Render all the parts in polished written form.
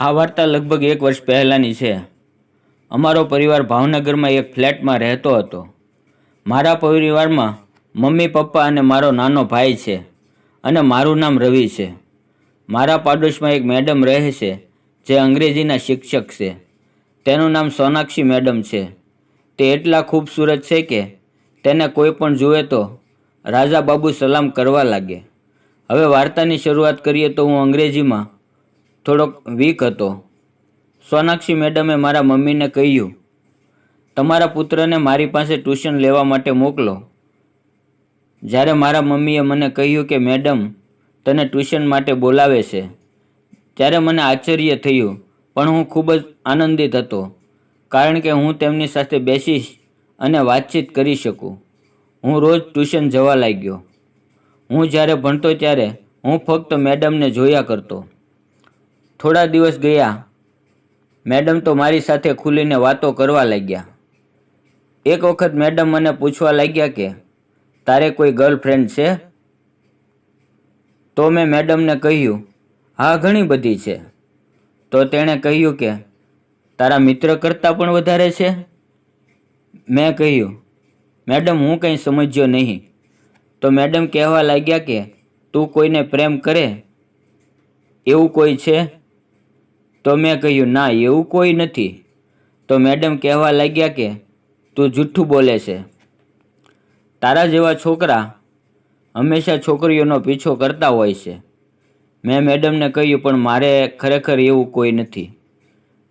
આ વાર્તા લગભગ 1 વર્ષ પહેલાંની છે. અમારો પરિવાર ભાવનગરમાં એક ફ્લેટમાં રહેતો હતો. મારા પરિવારમાં મમ્મી પપ્પા અને મારો નાનો ભાઈ છે અને મારું નામ રવિ છે. મારા પાડોશમાં એક મેડમ રહે છે જે અંગ્રેજીના શિક્ષક છે. તેનું નામ સોનાક્ષી મેડમ છે. તે એટલા ખૂબસૂરત છે કે તેને કોઈ પણ જુએ તો રાજા બાબુ સલામ કરવા લાગે. હવે વાર્તાની શરૂઆત કરીએ તો હું અંગ્રેજીમાં થોડોક વીક હતો. સોનાક્ષી મેડમે મારા મમ્મીને કહ્યું, તમારા પુત્રને મારી પાસે ટ્યુશન લેવા માટે મોકલો. જ્યારે મારા મમ્મીએ મને કહ્યું કે મેડમ તને ટ્યુશન માટે બોલાવે છે, ત્યારે મને આશ્ચર્ય થયું, પણ હું ખૂબ જ આનંદિત હતો કારણ કે હું તેમની સાથે બેસીશ અને વાતચીત કરી શકું. હું રોજ ટ્યુશન જવા લાગ્યો. હું જ્યારે ભણતો ત્યારે હું ફક્ત મેડમને જોયા કરતો. થોડા દિવસ ગયા. મેડમ તો મારી સાથે ખુલીને વાતો કરવા લાગ્યા. એક વખત મેડમ મને પૂછવા લાગ્યા કે તારે કોઈ ગર્લફ્રેન્ડ છે? તો મેં મેડમને કહ્યું, હા, ઘણી બધી છે. તો તેણે કહ્યું કે તારા મિત્ર કરતાં પણ વધારે છે? મેં કહ્યું, મેડમ હું કંઈ સમજ્યો નહીં. તો મેડમ કહેવા લાગ્યા કે તું કોઈને પ્રેમ કરે એવું કોઈ છે? તો મેં કહ્યું, ના, એવું કોઈ નથી. તો મેડમ કહેવા લાગ્યા કે તું જૂઠું બોલે છે. તારા જેવા છોકરા હંમેશા છોકરીઓનો પીછો કરતા હોય છે. મેં મેડમને કહ્યું, પણ મારે ખરેખર એવું કોઈ નથી.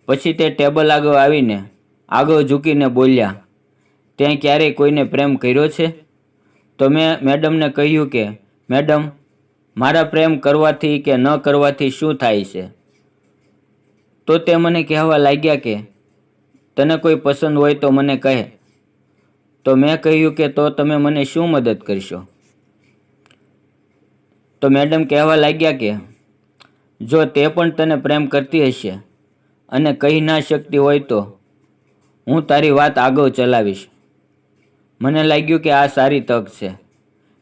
પછી તે ટેબલ આગળ આવીને આગળ ઝૂકીને બોલ્યા, તે ક્યારેય કોઈને પ્રેમ કર્યો છે? તો મેં મેડમને કહ્યું કે મેડમ મારા પ્રેમ કરવાથી કે ન કરવાથી શું થાય છે? તો તે મને કહેવા લાગ્યા કે તને કોઈ પસંદ હોય તો મને કહે. તો મેં કહ્યું કે તો તમે મને શું મદદ કરશો? તો મેડમ કહેવા લાગ્યા કે જો તે પણ તને પ્રેમ કરતી હશે અને કહી ના શકતી હોય તો હું તારી વાત આગળ ચલાવીશ. મને લાગ્યું કે આ સારી તક છે.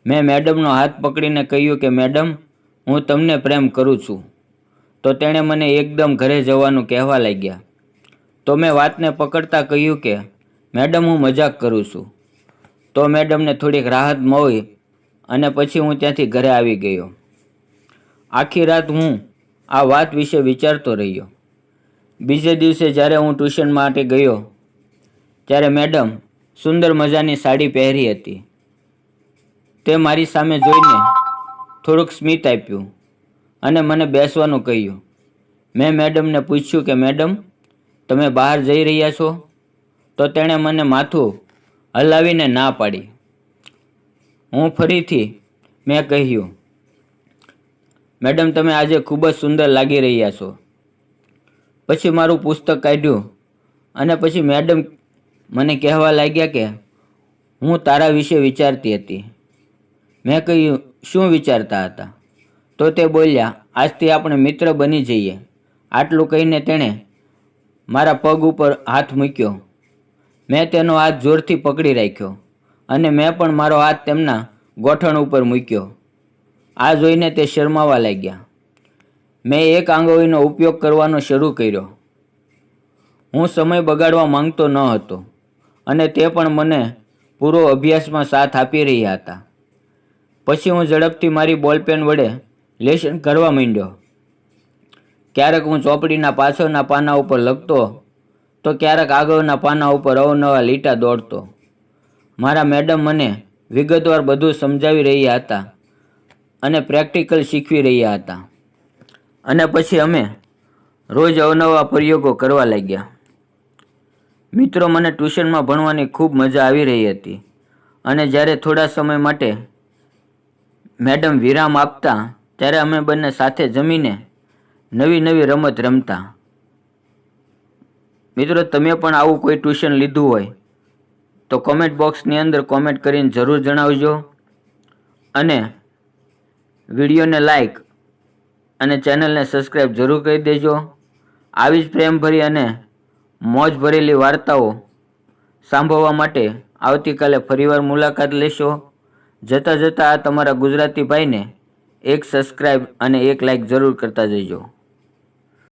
મેં મેડમનો હાથ પકડીને કહ્યું કે મેડમ હું તમને પ્રેમ કરું છું. તો તેણે મને એકદમ ઘરે જવાનું કહેવા લાગ્યા. તો મેં વાતને પકડતા કહ્યું કે મેડમ હું મજાક કરું છું. તો મેડમને થોડીક રાહત મળી અને પછી હું ત્યાંથી ઘરે આવી ગયો. આખી રાત હું આ વાત વિશે વિચારતો રહ્યો. બીજે દિવસે જ્યારે હું ટ્યુશન માટે ગયો ત્યારે મેડમ સુંદર મજાની સાડી પહેરી હતી. તે મારી સામે જોઈને થોડુંક સ્મિત આપ્યું અને મને બેસવાનું કહ્યું. મેં મેડમને પૂછ્યું કે મેડમ તમે બહાર જઈ રહ્યા છો? તો તેણે મને માથું હલાવીને ના પાડી. હું ફરીથી મેં કહ્યું, મેડમ તમે આજે ખૂબ જ સુંદર લાગી રહ્યા છો. પછી મારું પુસ્તક કાઢ્યું અને પછી મેડમ મને કહેવા લાગ્યા કે હું તારા વિશે વિચારતી હતી. મેં કહ્યું, શું વિચારતા હતા? તો તે બોલ્યા, આજથી આપણે મિત્ર બની જઈએ. આટલું કહીને તેણે મારા પગ ઉપર હાથ મૂક્યો. મેં તેનો હાથ જોરથી પકડી રાખ્યો અને મેં પણ મારો હાથ તેમના ગોઠણ ઉપર મૂક્યો. આ જોઈને તે શરમાવા લાગ્યા. મેં એક આંગળીનો ઉપયોગ કરવાનો શરૂ કર્યો. હું સમય બગાડવા માંગતો ન હતો અને તે પણ મને પૂરો અભ્યાસમાં સાથ આપી રહ્યા હતા. પછી હું ઝડપથી મારી બોલપેન વડે લેસન કરવા માંડ્યો. ક્યારેક હું ચોપડીના પાછળના પાના ઉપર લખતો તો ક્યારેક આગળના પાના ઉપર અવનવા લીટા દોડતો. મારા મેડમ મને વિગતવાર બધું સમજાવી રહ્યા હતા અને પ્રેક્ટિકલ શીખવી રહ્યા હતા. અને પછી અમે રોજ અવનવા પ્રયોગો કરવા લાગ્યા. મિત્રો, મને ટ્યુશનમાં ભણવાની ખૂબ મજા આવી રહી હતી અને જ્યારે થોડા સમય માટે મેડમ વિરામ આપતા ત્યારે અમે બંને સાથે જમીને નવી નવી રમત રમતા. મિત્રો, તમે પણ આવું કોઈ ટ્યુશન લીધું હોય તો કોમેન્ટ બોક્સની અંદર કોમેન્ટ કરીને જરૂર જણાવજો અને વિડીયોને લાઈક અને ચેનલને સબસ્ક્રાઈબ જરૂર કરી દેજો. આવી જ પ્રેમભરી અને મોજ ભરેલી વાર્તાઓ સાંભળવા માટે આવતીકાલે ફરીવાર મુલાકાત લેશો. જતાં જતાં આ તમારા ગુજરાતી ભાઈને એક સબસ્ક્રાઈબ અને એક લાઈક જરૂર કરતા જજો.